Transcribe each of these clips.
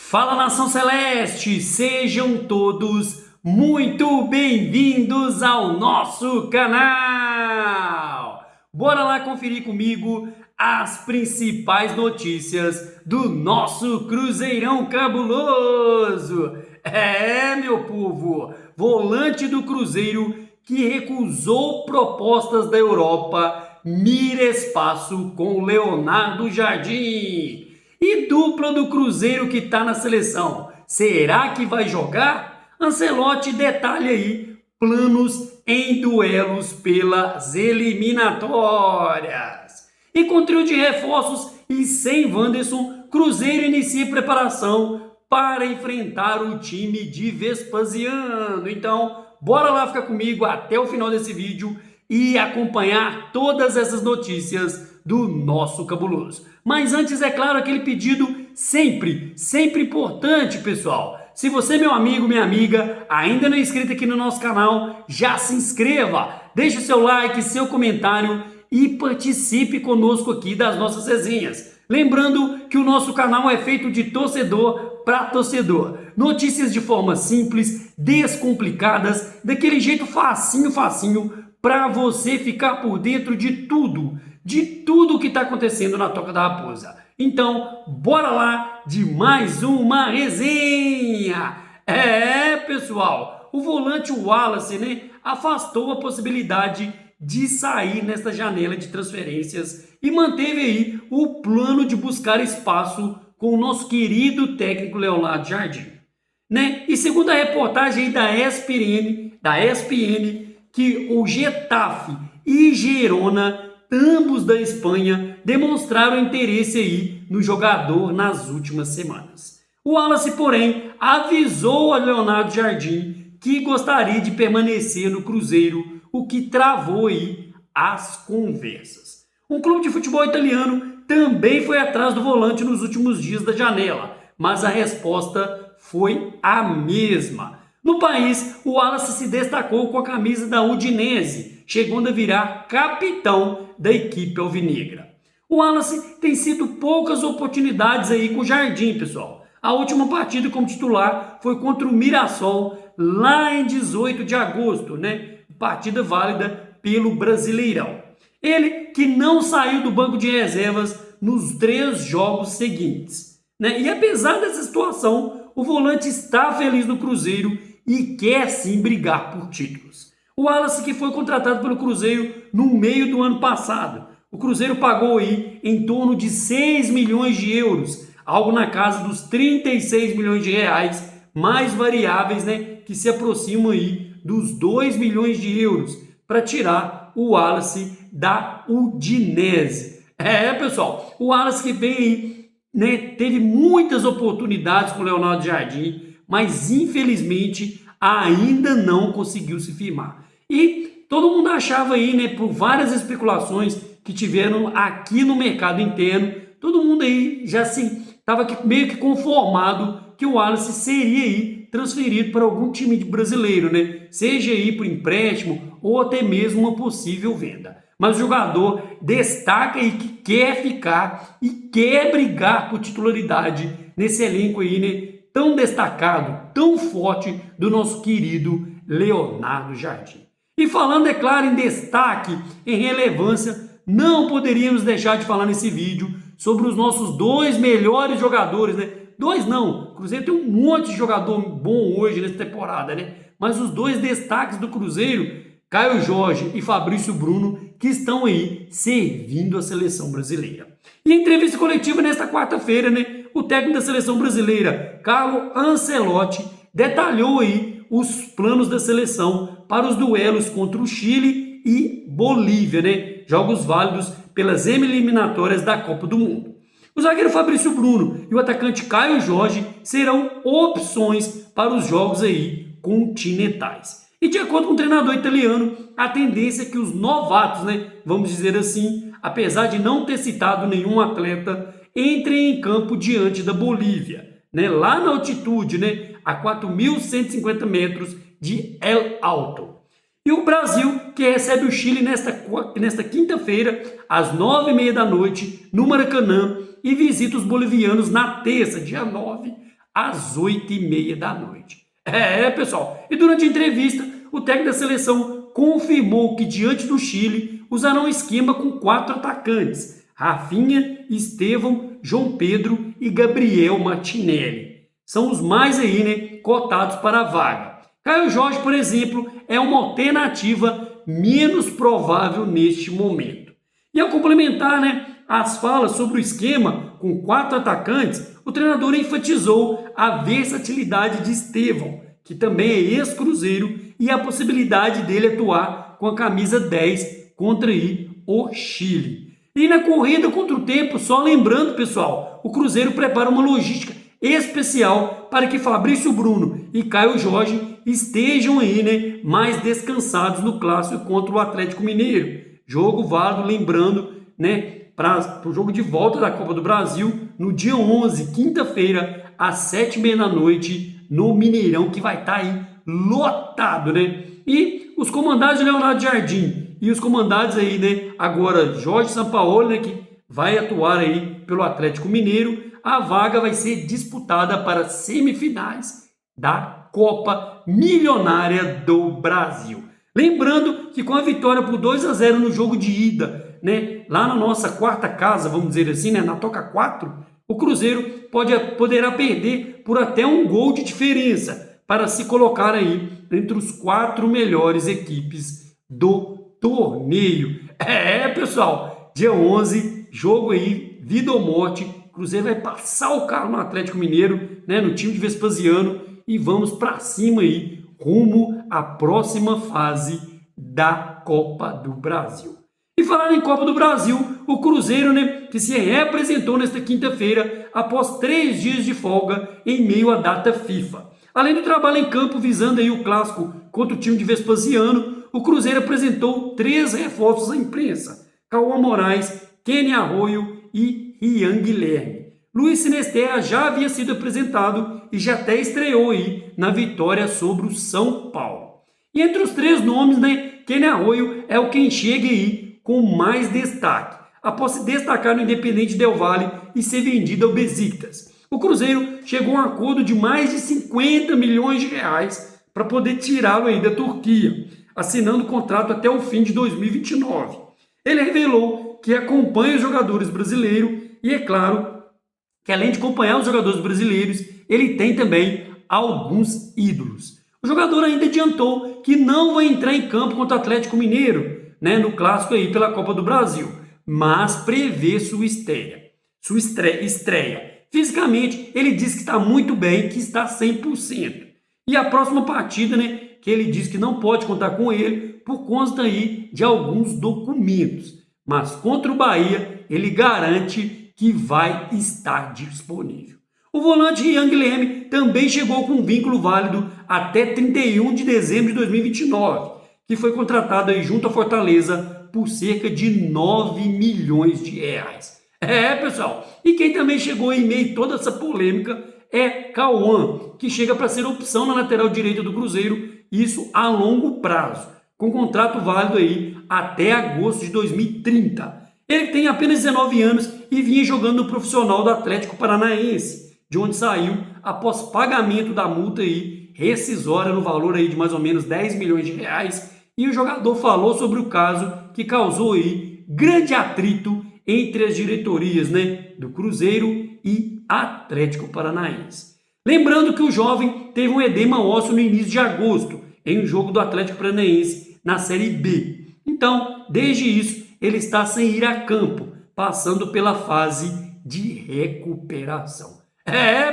Fala, Nação Celeste! Sejam todos muito bem-vindos ao nosso canal! Bora lá conferir comigo as principais notícias do nosso Cruzeirão Cabuloso! Meu povo! Volante do Cruzeiro que recusou propostas da Europa mira espaço com Leonardo Jardim. E dupla do Cruzeiro que está na seleção, será que vai jogar? Ancelotti detalha aí planos em duelos pelas eliminatórias. E com trio de reforços e sem Wanderson, Cruzeiro inicia preparação para enfrentar o time de Vespasiano. Então, bora lá ficar comigo até o final desse vídeo e acompanhar todas essas notícias do nosso cabuloso. Mas antes, é claro, aquele pedido sempre importante, pessoal. Se você, meu amigo, minha amiga, ainda não é inscrito aqui no nosso canal, já se inscreva, deixe o seu like, seu comentário e participe conosco aqui das nossas resenhas. Lembrando que o nosso canal é feito de torcedor para torcedor. Notícias de forma simples, descomplicadas, daquele jeito facinho para você ficar por dentro de tudo que está acontecendo na Toca da Raposa. Então, bora lá de mais uma resenha. Pessoal, o volante Wallace, afastou a possibilidade de sair nesta janela de transferências e manteve aí o plano de buscar espaço com o nosso querido técnico Leonardo Jardim. E segundo a reportagem aí da ESPN, que o Getafe e Girona, ambos da Espanha, demonstraram interesse aí no jogador nas últimas semanas. O Wallace, porém, avisou a Leonardo Jardim que gostaria de permanecer no Cruzeiro, o que travou aí as conversas. Um clube de futebol italiano também foi atrás do volante nos últimos dias da janela, mas a resposta foi a mesma. No país, o Wallace se destacou com a camisa da Udinese, chegando a virar capitão da equipe alvinegra. O Wallace tem sido poucas oportunidades aí com o Jardim, pessoal. A última partida como titular foi contra o Mirassol, lá em 18 de agosto, partida válida pelo Brasileirão. Ele que não saiu do banco de reservas nos 3 jogos seguintes. E apesar dessa situação, o volante está feliz no Cruzeiro e quer sim brigar por títulos. O Wallace, que foi contratado pelo Cruzeiro no meio do ano passado. O Cruzeiro pagou aí em torno de 6 milhões de euros, algo na casa dos 36 milhões de reais, mais variáveis, que se aproximam aí dos 2 milhões de euros, para tirar o Wallace da Udinese. Pessoal, o Wallace que vem aí, teve muitas oportunidades com o Leonardo Jardim, mas infelizmente ainda não conseguiu se firmar. E todo mundo achava aí, por várias especulações que tiveram aqui no mercado interno, todo mundo aí já estava meio que conformado que o Wallace seria aí transferido para algum time brasileiro, seja aí por empréstimo ou até mesmo uma possível venda. Mas o jogador destaca aí que quer ficar e quer brigar por titularidade nesse elenco aí, tão destacado, tão forte do nosso querido Leonardo Jardim. E falando, é claro, em destaque, em relevância, não poderíamos deixar de falar nesse vídeo sobre os nossos 2 melhores jogadores, Dois não, o Cruzeiro tem um monte de jogador bom hoje nessa temporada, Mas os 2 destaques do Cruzeiro, Caio Jorge e Fabrício Bruno, que estão aí servindo a seleção brasileira. E em entrevista coletiva nesta quarta-feira, o técnico da seleção brasileira, Carlo Ancelotti, detalhou aí os planos da seleção para os duelos contra o Chile e Bolívia, jogos válidos pelas eliminatórias da Copa do Mundo. O zagueiro Fabrício Bruno e o atacante Caio Jorge serão opções para os jogos aí continentais. E de acordo com o treinador italiano, a tendência é que os novatos, vamos dizer assim, apesar de não ter citado nenhum atleta, entrem em campo diante da Bolívia, lá na altitude, a 4.150 metros de El Alto. E o Brasil, que recebe o Chile nesta quinta-feira, às 9h30 da noite, no Maracanã, e visita os bolivianos na terça, dia 9, às 8h30 da noite. Pessoal, e durante a entrevista, o técnico da seleção confirmou que diante do Chile usarão um esquema com 4 atacantes: Rafinha, Estevão, João Pedro e Gabriel Martinelli. São os mais aí, né, cotados para a vaga. Caio Jorge, por exemplo, é uma alternativa menos provável neste momento. E ao complementar, né, as falas sobre o esquema com 4 atacantes, o treinador enfatizou a versatilidade de Estevão, que também é ex-Cruzeiro, e a possibilidade dele atuar com a camisa 10 contra aí o Chile. E na corrida contra o tempo, só lembrando, pessoal, o Cruzeiro prepara uma logística especial para que Fabrício Bruno e Caio Jorge estejam aí, né, mais descansados no clássico contra o Atlético Mineiro. Jogo válido, lembrando, né, para o jogo de volta da Copa do Brasil no dia 11, quinta-feira, às 7h30 da noite, no Mineirão, que vai estar aí lotado, né? E os comandados de Leonardo Jardim e os comandados aí, né, agora Jorge Sampaoli, né, que vai atuar aí pelo Atlético Mineiro, a vaga vai ser disputada para semifinais da Copa Milionária do Brasil. Lembrando que com a vitória por 2-0 no jogo de ida, né, lá na nossa quarta casa, vamos dizer assim, né, na Toca 4, o Cruzeiro poderá perder por até um gol de diferença para se colocar aí entre os 4 melhores equipes do torneio. Pessoal, dia 11, jogo aí, vida ou morte. O Cruzeiro vai passar o carro no Atlético Mineiro, né, no time de Vespasiano, e vamos para cima aí, rumo à próxima fase da Copa do Brasil. E falando em Copa do Brasil, o Cruzeiro, né, que se reapresentou nesta quinta-feira após 3 dias de folga em meio à data FIFA. Além do trabalho em campo visando aí o clássico contra o time de Vespasiano, o Cruzeiro apresentou 3 reforços à imprensa: Cauã Moraes, Kenny Arroio e Rian Guilherme. Luiz Sinesterra já havia sido apresentado e já até estreou aí na vitória sobre o São Paulo. E entre os 3 nomes, né, Kenny Arroio é o quem chega aí com mais destaque, após se destacar no Independente Del Valle e ser vendido ao Besiktas. O Cruzeiro chegou a um acordo de mais de 50 milhões de reais para poder tirá-lo aí da Turquia, assinando o contrato até o fim de 2029. Ele revelou que acompanha os jogadores brasileiros e, é claro, que além de acompanhar os jogadores brasileiros, ele tem também alguns ídolos. O jogador ainda adiantou que não vai entrar em campo contra o Atlético Mineiro, né, no clássico aí pela Copa do Brasil, mas prevê sua estreia. Fisicamente, ele diz que está muito bem, que está 100%. E a próxima partida, né, que ele diz que não pode contar com ele por conta aí de alguns documentos. Mas contra o Bahia, ele garante que vai estar disponível. O volante Rian Guilherme também chegou com um vínculo válido até 31 de dezembro de 2029, que foi contratado aí junto à Fortaleza por cerca de 9 milhões de reais. Pessoal, e quem também chegou em meio a toda essa polêmica é Cauã, que chega para ser opção na lateral direita do Cruzeiro, isso a longo prazo, com contrato válido aí até agosto de 2030. Ele tem apenas 19 anos e vinha jogando no profissional do Atlético Paranaense, de onde saiu após pagamento da multa aí rescisória no valor aí de mais ou menos 10 milhões de reais, e o jogador falou sobre o caso que causou aí grande atrito entre as diretorias, né, do Cruzeiro e Atlético Paranaense. Lembrando que o jovem teve um edema ósseo no início de agosto, em um jogo do Atlético Paranaense na Série B. Então, desde isso, ele está sem ir a campo, passando pela fase de recuperação.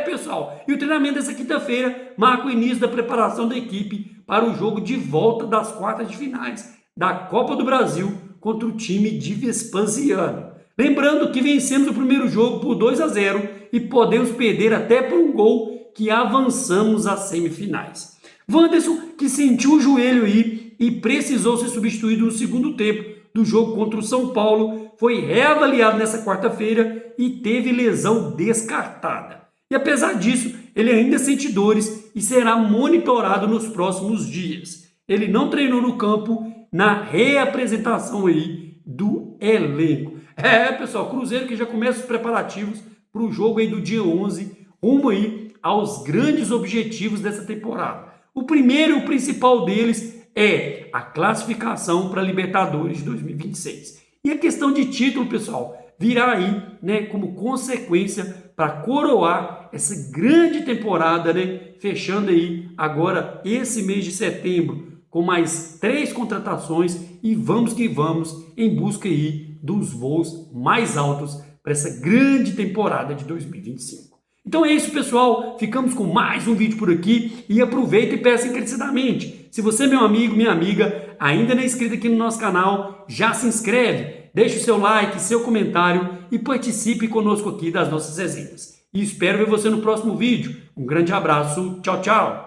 Pessoal, e o treinamento dessa quinta-feira marca o início da preparação da equipe para o jogo de volta das quartas de finais da Copa do Brasil contra o time de Vespasiano. Lembrando que vencemos o primeiro jogo por 2-0 e podemos perder até por um gol que avançamos às semifinais. Wanderson, que sentiu o joelho aí e precisou ser substituído no segundo tempo do jogo contra o São Paulo, foi reavaliado nessa quarta-feira e teve lesão descartada. E apesar disso, ele ainda sente dores e será monitorado nos próximos dias. Ele não treinou no campo na reapresentação aí do elenco. Pessoal, Cruzeiro que já começa os preparativos para o jogo aí do dia 11, rumo aí aos grandes objetivos dessa temporada. O primeiro e o principal deles é a classificação para a Libertadores de 2026. E a questão de título, pessoal, virá aí, né, como consequência para coroar essa grande temporada, né, fechando aí agora esse mês de setembro com mais 3 contratações e vamos que vamos em busca aí dos voos mais altos para essa grande temporada de 2025. Então é isso, pessoal. Ficamos com mais um vídeo por aqui e aproveita e peça encarecidamente. Se você, meu amigo, minha amiga, ainda não é inscrito aqui no nosso canal, já se inscreve, deixe o seu like, seu comentário e participe conosco aqui das nossas resenhas. E espero ver você no próximo vídeo. Um grande abraço, tchau, tchau!